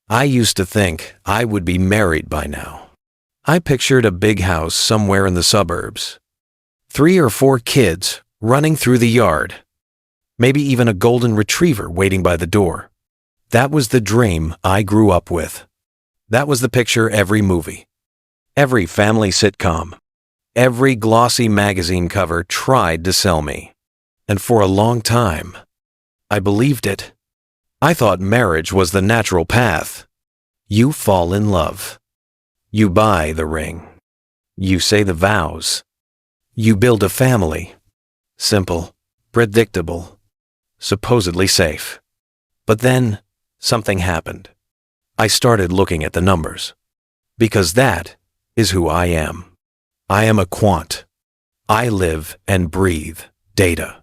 I used to think I would be married by now. I pictured a big house somewhere in the suburbs. 3 or 4 kids running through the yard. Maybe even a golden retriever waiting by the door. That was the dream I grew up with. That was the picture every movie, every family sitcom, every glossy magazine cover tried to sell me. And for a long time, I believed it. I thought marriage was the natural path. You fall in love. You buy the ring. You say the vows. You build a family. Simple, predictable, supposedly safe. But then, something happened. I started looking at the numbers. Because that is who I am. I am a quant. I live and breathe data.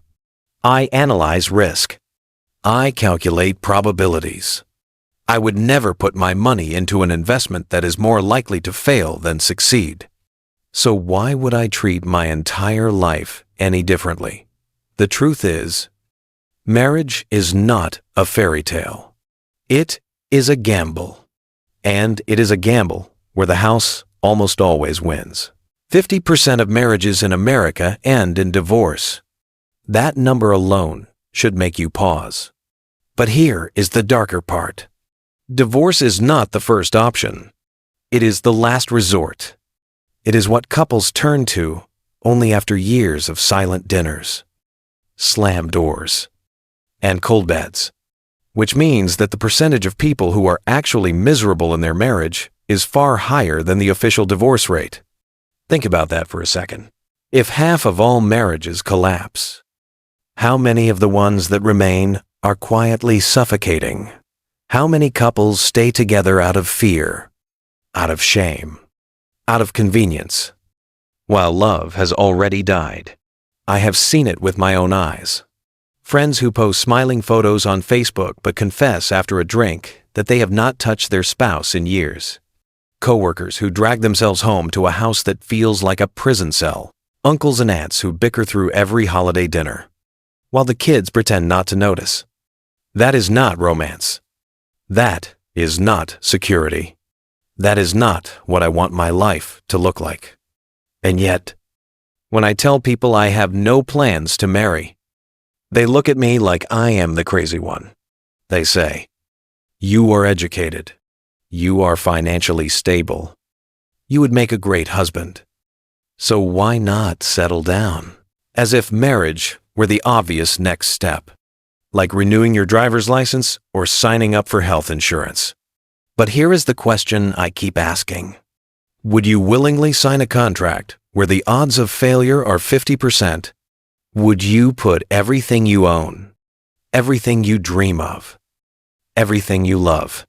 I analyze risk. I calculate probabilities. I would never put my money into an investment that is more likely to fail than succeed. So why would I treat my entire life any differently? The truth is, marriage is not a fairy tale. It is a gamble. And it is a gamble where the house almost always wins. 50% of marriages in America end in divorce. That number alone should make you pause. But here is the darker part. Divorce is not the first option. It is the last resort. It is what couples turn to only after years of silent dinners, slammed doors, and cold beds. Which means that the percentage of people who are actually miserable in their marriage is far higher than the official divorce rate. Think about that for a second. If half of all marriages collapse, how many of the ones that remain are quietly suffocating? How many couples stay together out of fear, out of shame, out of convenience, while love has already died? I have seen it with my own eyes. Friends who post smiling photos on Facebook but confess after a drink that they have not touched their spouse in years. Coworkers who drag themselves home to a house that feels like a prison cell. Uncles and aunts who bicker through every holiday dinner, while the kids pretend not to notice. That is not romance. That is not security. That is not what I want my life to look like. And yet, when I tell people I have no plans to marry, they look at me like I am the crazy one. They say, "You are educated. You are financially stable. You would make a great husband. So why not settle down?" As if marriage were the obvious next step, like renewing your driver's license or signing up for health insurance. But here is the question I keep asking. Would you willingly sign a contract where the odds of failure are 50%? Would you put everything you own, everything you dream of, everything you love,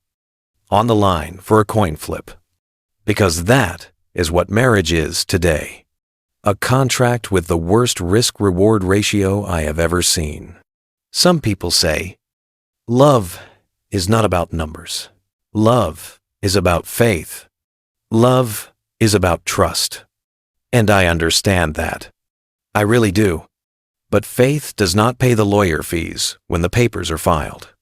on the line for a coin flip? Because that is what marriage is today. A contract with the worst risk-reward ratio I have ever seen. Some people say, love is not about numbers. Love is about faith. Love is about trust. And I understand that. I really do. But faith does not pay the lawyer fees when the papers are filed.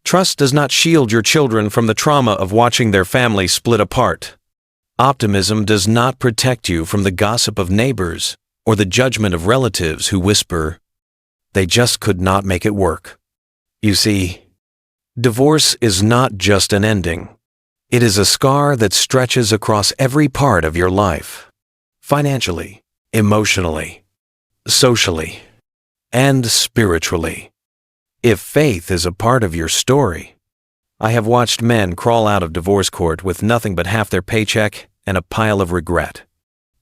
Trust does not shield your children from the trauma of watching their family split apart. Optimism does not protect you from the gossip of neighbors or the judgment of relatives who whisper, "They just could not make it work." You see, divorce is not just an ending. It is a scar that stretches across every part of your life. Financially, emotionally, socially, and spiritually. If faith is a part of your story, I have watched men crawl out of divorce court with nothing but half their paycheck and a pile of regret.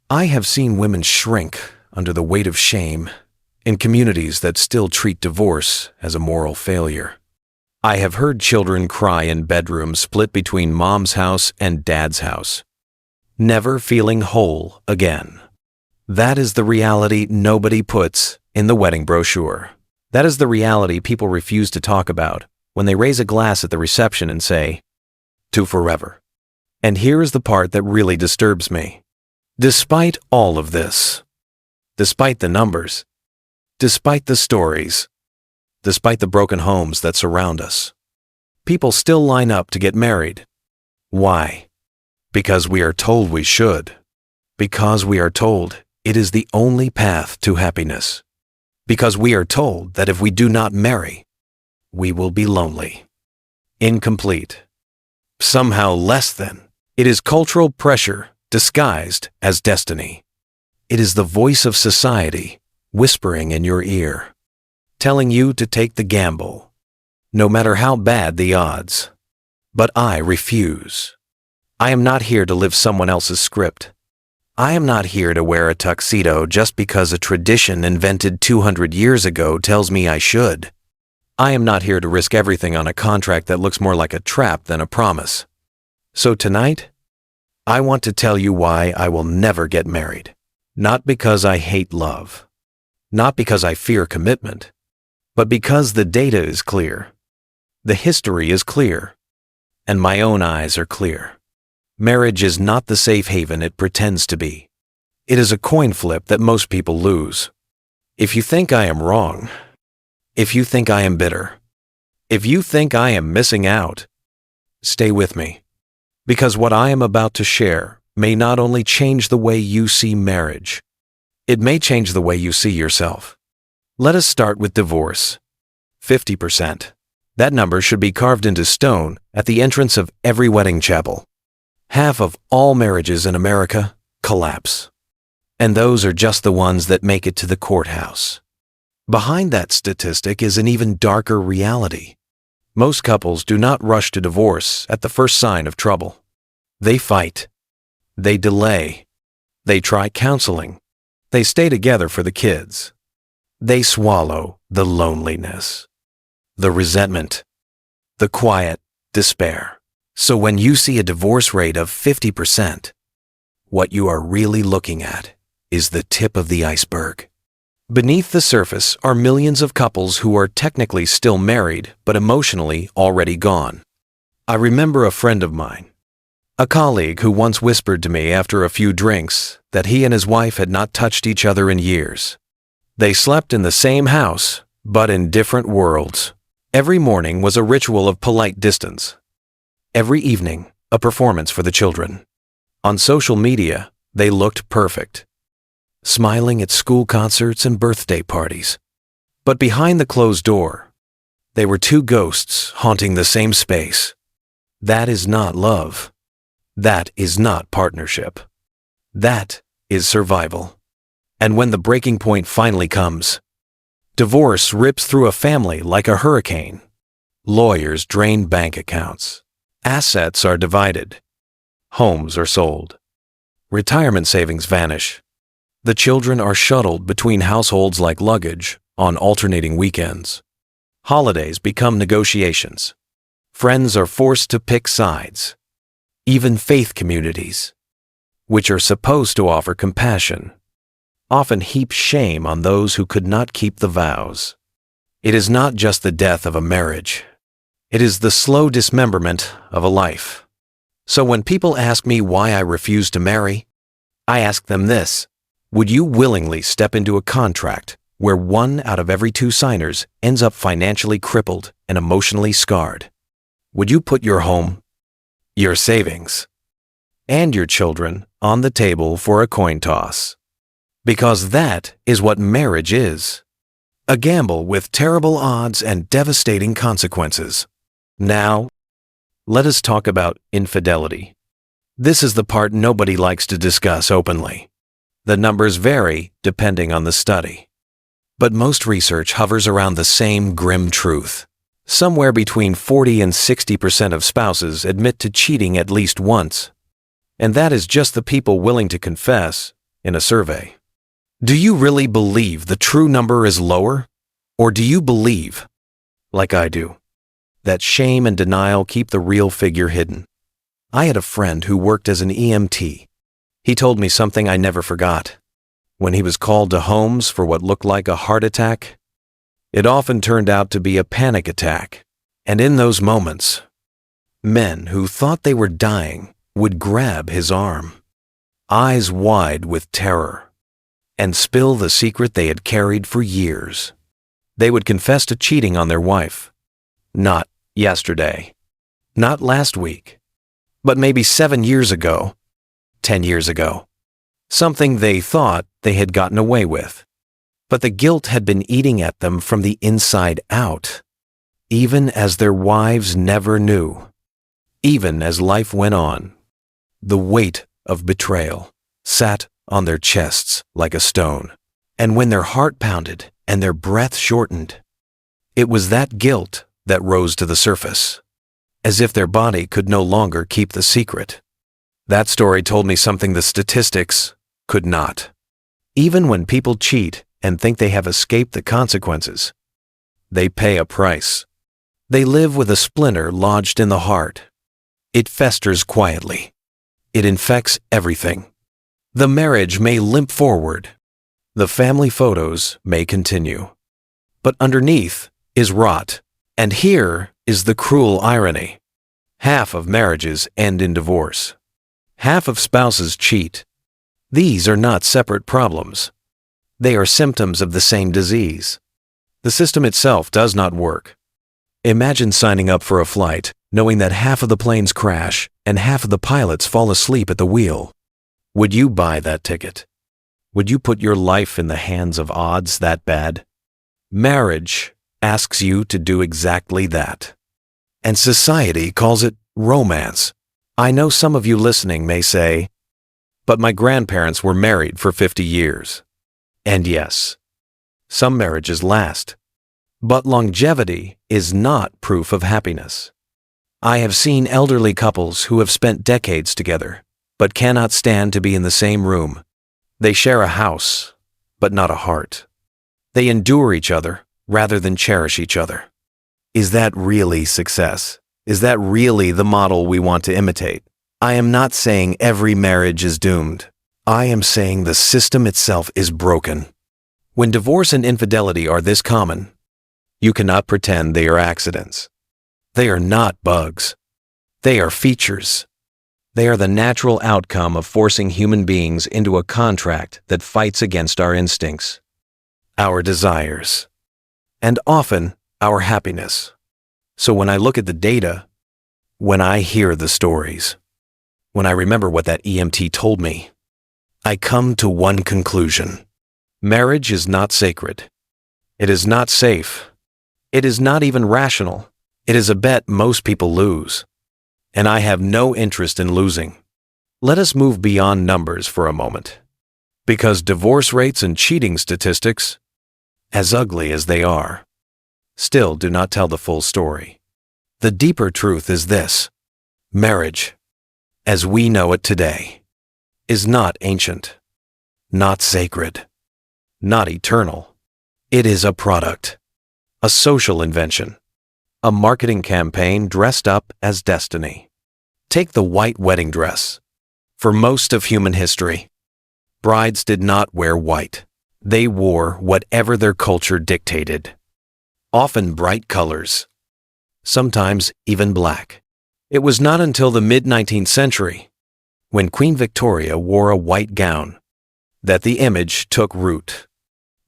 I have seen women shrink under the weight of shame in communities that still treat divorce as a moral failure. I have heard children cry in bedrooms split between mom's house and dad's house, never feeling whole again. That is the reality nobody puts in the wedding brochure. That is the reality people refuse to talk about when they raise a glass at the reception and say, "To forever." And here is the part that really disturbs me. Despite all of this, despite the numbers, despite the stories, despite the broken homes that surround us, people still line up to get married Why? Because we are told we should. Because we are told it is the only path to happiness. Because we are told that if we do not marry, we will be lonely, incomplete, somehow less than. It is cultural pressure disguised as destiny. It is the voice of society whispering in your ear, telling you to take the gamble, no matter how bad the odds. But I refuse. I am not here to live someone else's script. I am not here to wear a tuxedo just because a tradition invented 200 years ago tells me I should. I am not here to risk everything on a contract that looks more like a trap than a promise. So tonight, I want to tell you why I will never get married. Not because I hate love. Not because I fear commitment. But because the data is clear. The history is clear. And my own eyes are clear. Marriage is not the safe haven it pretends to be. It is a coin flip that most people lose. If you think I am wrong, if you think I am bitter, if you think I am missing out, stay with me. Because what I am about to share may not only change the way you see marriage, it may change the way you see yourself. Let us start with divorce. 50%. That number should be carved into stone at the entrance of every wedding chapel. Half of all marriages in America collapse. And those are just the ones that make it to the courthouse. Behind that statistic is an even darker reality. Most couples do not rush to divorce at the first sign of trouble. They fight. They delay. They try counseling. They stay together for the kids. They swallow the loneliness, the resentment, the quiet despair. So when you see a divorce rate of 50%, what you are really looking at is the tip of the iceberg. Beneath the surface are millions of couples who are technically still married but emotionally already gone. I remember a friend of mine, a colleague who once whispered to me after a few drinks that he and his wife had not touched each other in years. They slept in the same house, but in different worlds. Every morning was a ritual of polite distance. Every evening, a performance for the children. On social media, they looked perfect, smiling at school concerts and birthday parties. But behind the closed door, they were two ghosts haunting the same space. That is not love. That is not partnership. That is survival. And when the breaking point finally comes, divorce rips through a family like a hurricane. Lawyers drain bank accounts. Assets are divided. Homes are sold. Retirement savings vanish. The children are shuttled between households like luggage on alternating weekends. Holidays become negotiations. Friends are forced to pick sides. Even faith communities, which are supposed to offer compassion, often heap shame on those who could not keep the vows. It is not just the death of a marriage. It is the slow dismemberment of a life. So when people ask me why I refuse to marry, I ask them this: would you willingly step into a contract where 1 out of every 2 signers ends up financially crippled and emotionally scarred? Would you put your home, your savings, and your children on the table for a coin toss? Because that is what marriage is. A gamble with terrible odds and devastating consequences. Now, let us talk about infidelity. This is the part nobody likes to discuss openly. The numbers vary depending on the study. But most research hovers around the same grim truth. Somewhere between 40 and 60% of spouses admit to cheating at least once. And that is just the people willing to confess in a survey. Do you really believe the true number is lower? Or do you believe, like I do, that shame and denial keep the real figure hidden? I had a friend who worked as an EMT. He told me something I never forgot. When he was called to homes for what looked like a heart attack, it often turned out to be a panic attack. And in those moments, men who thought they were dying would grab his arm, eyes wide with terror, and spill the secret they had carried for years. They would confess to cheating on their wife. Not yesterday, not last week, But maybe 7 years ago, 10 years ago, something they thought they had gotten away with. But the guilt had been eating at them from the inside out, even as their wives never knew. Even as life went on, the weight of betrayal sat on their chests like a stone. And when their heart pounded and their breath shortened, it was that guilt that rose to the surface, as if their body could no longer keep the secret. That story told me something the statistics could not. Even when people cheat and think they have escaped the consequences, they pay a price. They live with a splinter lodged in the heart. It festers quietly. It infects everything. The marriage may limp forward. The family photos may continue. But underneath is rot. And here is the cruel irony. Half of marriages end in divorce. Half of spouses cheat. These are not separate problems. They are symptoms of the same disease. The system itself does not work. Imagine signing up for a flight, knowing that half of the planes crash and half of the pilots fall asleep at the wheel. Would you buy that ticket? Would you put your life in the hands of odds that bad? Marriage asks you to do exactly that. And society calls it romance. I know some of you listening may say, but my grandparents were married for 50 years. And yes, some marriages last. But longevity is not proof of happiness. I have seen elderly couples who have spent decades together, but cannot stand to be in the same room. They share a house, but not a heart. They endure each other rather than cherish each other. Is that really success? Is that really the model we want to imitate? I am not saying every marriage is doomed. I am saying the system itself is broken. When divorce and infidelity are this common, you cannot pretend they are accidents. They are not bugs. They are features. They are the natural outcome of forcing human beings into a contract that fights against our instincts, our desires, and often our happiness. So when I look at the data, when I hear the stories, when I remember what that EMT told me, I come to one conclusion. Marriage is not sacred. It is not safe. It is not even rational. It is a bet most people lose. And I have no interest in losing. Let us move beyond numbers for a moment. Because divorce rates and cheating statistics, as ugly as they are, still do not tell the full story. The deeper truth is this: marriage, as we know it today, is not ancient, not sacred, not eternal. It is a product, a social invention, a marketing campaign dressed up as destiny. Take the white wedding dress. For most of human history, brides did not wear white. They wore whatever their culture dictated, often bright colors, sometimes even black. It was not until the mid-19th century, when Queen Victoria wore a white gown, that the image took root.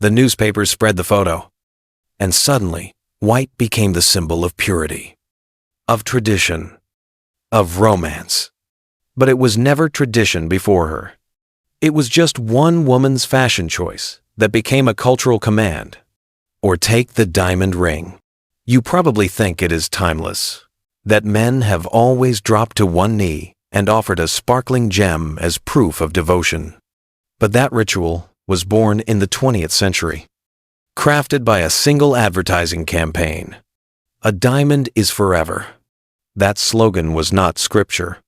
The newspapers spread the photo, and suddenly, white became the symbol of purity, of tradition, of romance. But it was never tradition before her. It was just one woman's fashion choice that became a cultural command. Or take the diamond ring. You probably think it is timeless, that men have always dropped to one knee and offered a sparkling gem as proof of devotion. But that ritual was born in the 20th century, crafted by a single advertising campaign. A diamond is forever. That slogan was not scripture.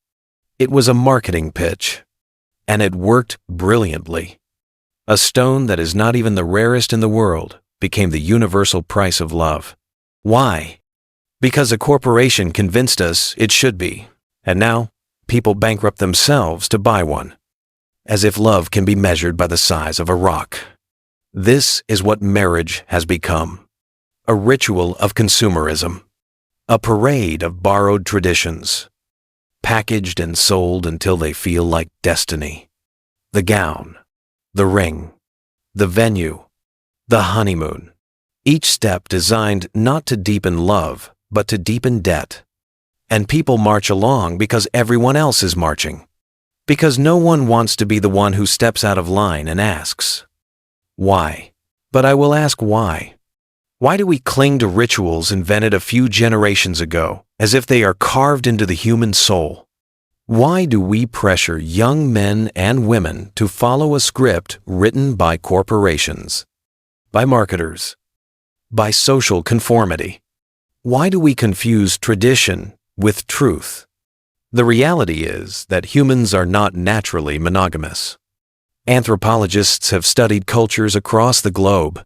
It was a marketing pitch, and it worked brilliantly. A stone that is not even the rarest in the world became the universal price of love. Why? Because a corporation convinced us it should be, and now people bankrupt themselves to buy one, as if love can be measured by the size of a rock. This is what marriage has become: a ritual of consumerism, a parade of borrowed traditions, packaged and sold until they feel like destiny. The gown, the ring, the venue, the honeymoon, each step designed not to deepen love, but to deepen debt. And people march along because everyone else is marching. Because no one wants to be the one who steps out of line and asks, why? But I will ask why. Why do we cling to rituals invented a few generations ago as if they are carved into the human soul? Why do we pressure young men and women to follow a script written by corporations, by marketers, by social conformity? Why do we confuse tradition with truth? The reality is that humans are not naturally monogamous. Anthropologists have studied cultures across the globe,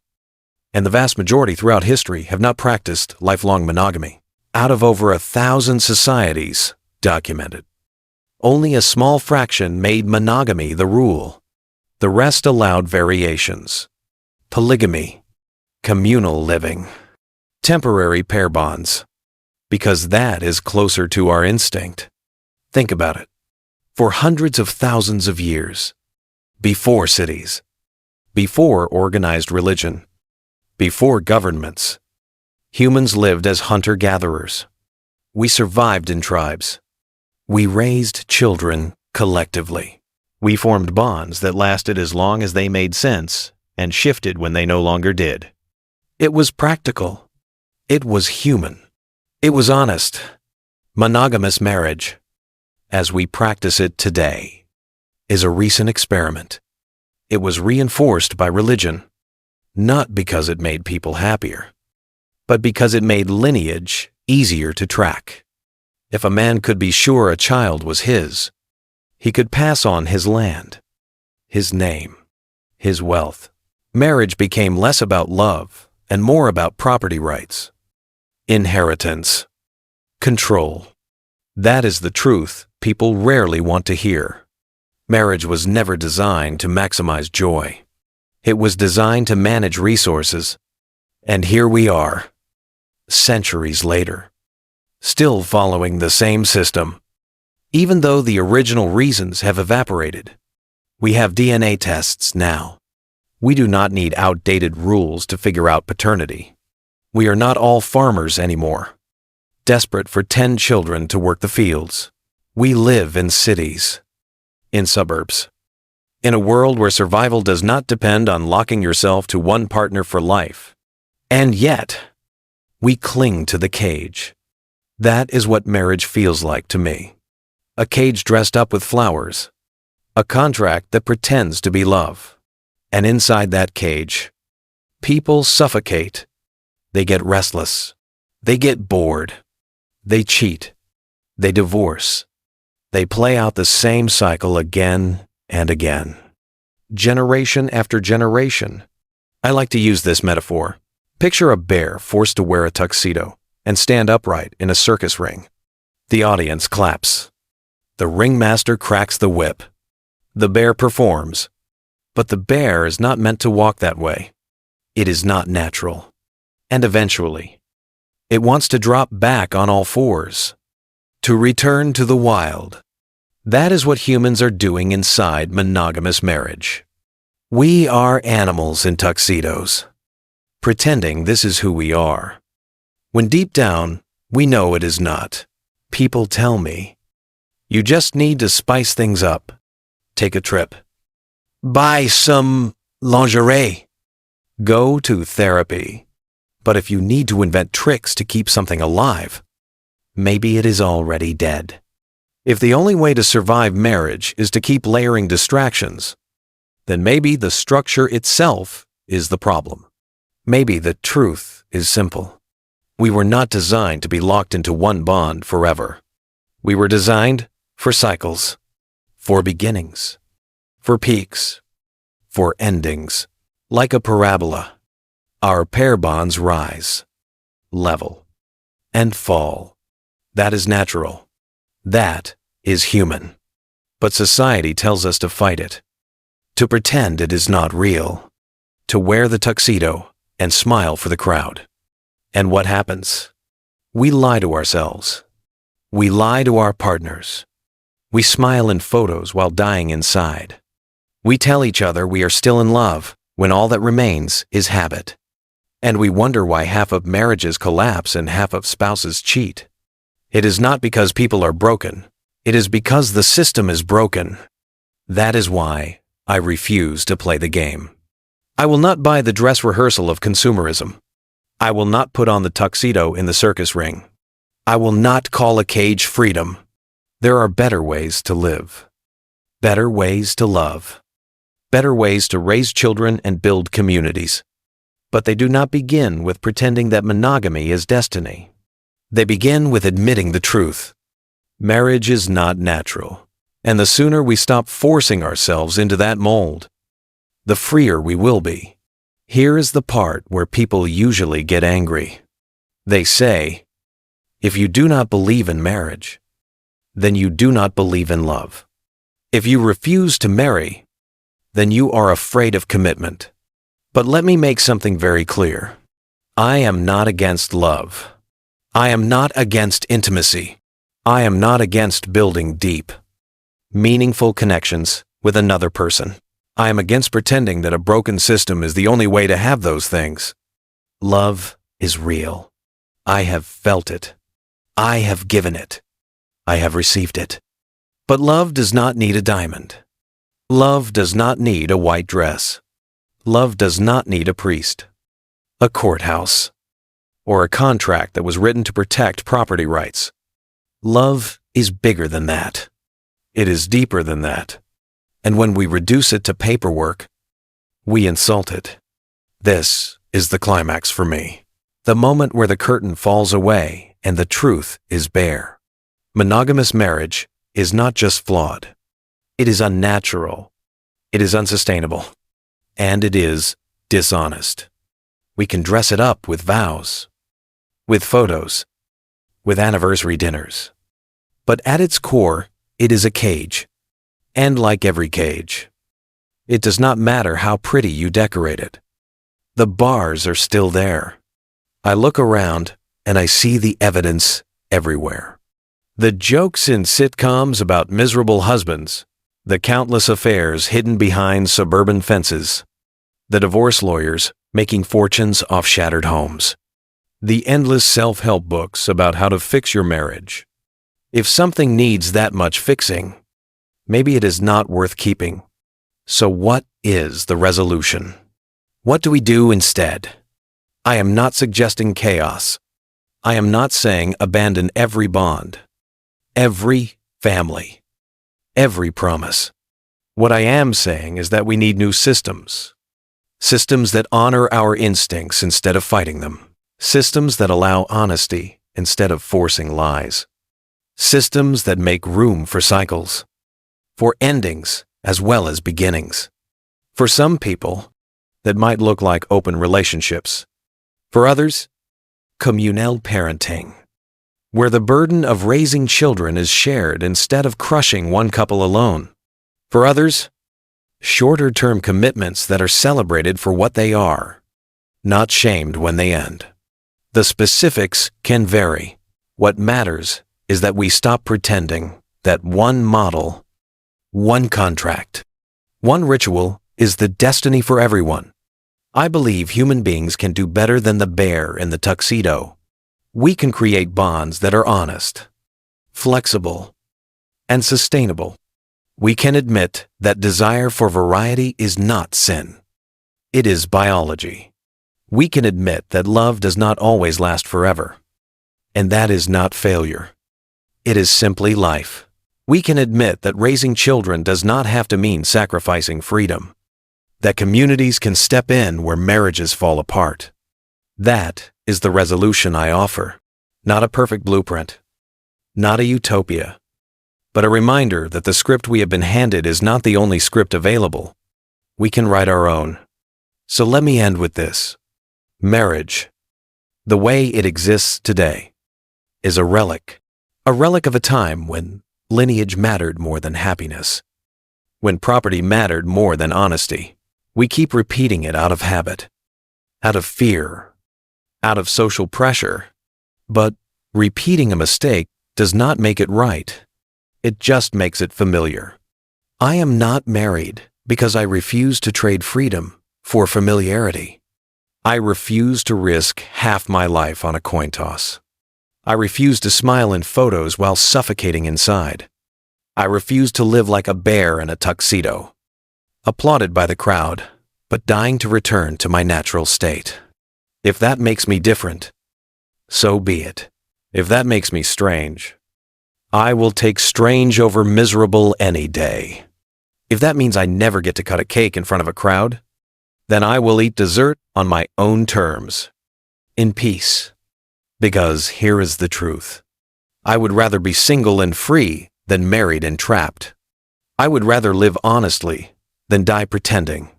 and the vast majority throughout history have not practiced lifelong monogamy. Out of over 1,000 societies documented, only a small fraction made monogamy the rule. The rest allowed variations: polygamy, communal living, temporary pair bonds, because that is closer to our instinct. Think about it. For hundreds of thousands of years, before cities, before organized religion, before governments, humans lived as hunter-gatherers. We survived in tribes. We raised children collectively. We formed bonds that lasted as long as they made sense and shifted when they no longer did. It was practical. It was human. It was honest. Monogamous marriage, as we practice it today, is a recent experiment. It was reinforced by religion, not because it made people happier, but because it made lineage easier to track. If a man could be sure a child was his, he could pass on his land, his name, his wealth. Marriage became less about love and more about property rights, inheritance, control. That is the truth people rarely want to hear. Marriage was never designed to maximize joy. It was designed to manage resources. And here we are, centuries later, still following the same system. Even though the original reasons have evaporated, we have DNA tests now. We do not need outdated rules to figure out paternity. We are not all farmers anymore, desperate for 10 children to work the fields. We live in cities, in suburbs, in a world where survival does not depend on locking yourself to one partner for life. And yet, we cling to the cage. That is what marriage feels like to me. A cage dressed up with flowers, a contract that pretends to be love. And inside that cage, people suffocate. They get restless. They get bored. They cheat. They divorce. They play out the same cycle again and again, generation after generation. I like to use this metaphor. Picture a bear forced to wear a tuxedo and stand upright in a circus ring. The audience claps. The ringmaster cracks the whip. The bear performs. But the bear is not meant to walk that way. It is not natural. And eventually, it wants to drop back on all fours, to return to the wild. That is what humans are doing inside monogamous marriage. We are animals in tuxedos, pretending this is who we are, when deep down, we know it is not. People tell me, you just need to spice things up. Take a trip. Buy some lingerie. Go to therapy. But if you need to invent tricks to keep something alive, maybe it is already dead. If the only way to survive marriage is to keep layering distractions, then maybe the structure itself is the problem. Maybe the truth is simple. We were not designed to be locked into one bond forever. We were designed for cycles, for beginnings, for peaks, for endings. Like a parabola, our pair bonds rise, level, and fall. That is natural. That is human. But society tells us to fight it, to pretend it is not real, to wear the tuxedo and smile for the crowd. And what happens? We lie to ourselves. We lie to our partners. We smile in photos while dying inside. We tell each other we are still in love when all that remains is habit. And we wonder why half of marriages collapse and half of spouses cheat. It is not because people are broken. It is because the system is broken. That is why I refuse to play the game. I will not buy the dress rehearsal of consumerism. I will not put on the tuxedo in the circus ring. I will not call a cage freedom. There are better ways to live. Better ways to love. Better ways to raise children and build communities. But they do not begin with pretending that monogamy is destiny. They begin with admitting the truth. Marriage is not natural, and the sooner we stop forcing ourselves into that mold, the freer we will be. Here is the part where people usually get angry. They say, if you do not believe in marriage, then you do not believe in love. If you refuse to marry, then you are afraid of commitment. But let me make something very clear. I am not against love. I am not against intimacy. I am not against building deep, meaningful connections with another person. I am against pretending that a broken system is the only way to have those things. Love is real. I have felt it. I have given it. I have received it. But love does not need a diamond. Love does not need a white dress. Love does not need a priest, a courthouse, or a contract that was written to protect property rights. Love is bigger than that. It is deeper than that. And when we reduce it to paperwork, we insult it. This is the climax for me. The moment where the curtain falls away and the truth is bare. Monogamous marriage is not just flawed. It is unnatural. It is unsustainable. And it is dishonest. We can dress it up with vows, with photos, with anniversary dinners. But at its core, it is a cage. And like every cage, it does not matter how pretty you decorate it. The bars are still there. I look around and I see the evidence everywhere. The jokes in sitcoms about miserable husbands, the countless affairs hidden behind suburban fences, the divorce lawyers making fortunes off shattered homes, the endless self-help books about how to fix your marriage. If something needs that much fixing, maybe it is not worth keeping. So what is the resolution? What do we do instead? I am not suggesting chaos. I am not saying abandon every bond, every family, every promise. What I am saying is that we need new systems. Systems that honor our instincts instead of fighting them. Systems that allow honesty instead of forcing lies. Systems that make room for cycles, for endings as well as beginnings. For some people, that might look like open relationships. For others, communal parenting, where the burden of raising children is shared instead of crushing one couple alone. For others, shorter-term commitments that are celebrated for what they are, not shamed when they end. The specifics can vary. What matters is that we stop pretending that one model, one contract, one ritual is the destiny for everyone. I believe human beings can do better than the bear in the tuxedo. We can create bonds that are honest, flexible, and sustainable. We can admit that desire for variety is not sin. It is biology. We can admit that love does not always last forever. And that is not failure. It is simply life. We can admit that raising children does not have to mean sacrificing freedom. That communities can step in where marriages fall apart. That is the resolution I offer. Not a perfect blueprint. Not a utopia. But a reminder that the script we have been handed is not the only script available. We can write our own. So let me end with this. Marriage, the way it exists today, is a relic of a time when lineage mattered more than happiness, when property mattered more than honesty. We keep repeating it out of habit, out of fear, out of social pressure. But repeating a mistake does not make it right. It just makes it familiar. I am not married because I refuse to trade freedom for familiarity. I refuse to risk half my life on a coin toss. I refuse to smile in photos while suffocating inside. I refuse to live like a bear in a tuxedo, applauded by the crowd, but dying to return to my natural state. If that makes me different, so be it. If that makes me strange, I will take strange over miserable any day. If that means I never get to cut a cake in front of a crowd, then I will eat dessert on my own terms, in peace. Because here is the truth. I would rather be single and free than married and trapped. I would rather live honestly than die pretending.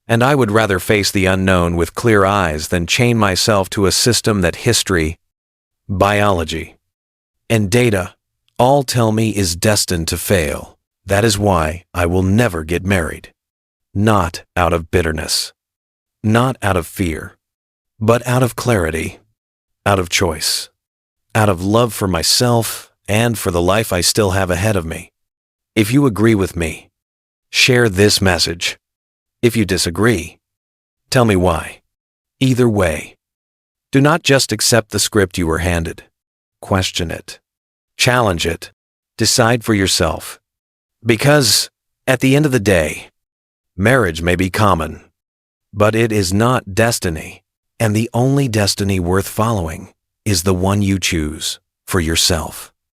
And I would rather face the unknown with clear eyes than chain myself to a system that history, biology, and data all tell me is destined to fail. That is why I will never get married. Not out of bitterness, not out of fear, but out of clarity, out of choice, out of love for myself and for the life I still have ahead of me. If you agree with me, share this message. If you disagree, tell me why. Either way, do not just accept the script you were handed. Question it. Challenge it. Decide for yourself. Because, at the end of the day, marriage may be common, but it is not destiny, and the only destiny worth following is the one you choose for yourself.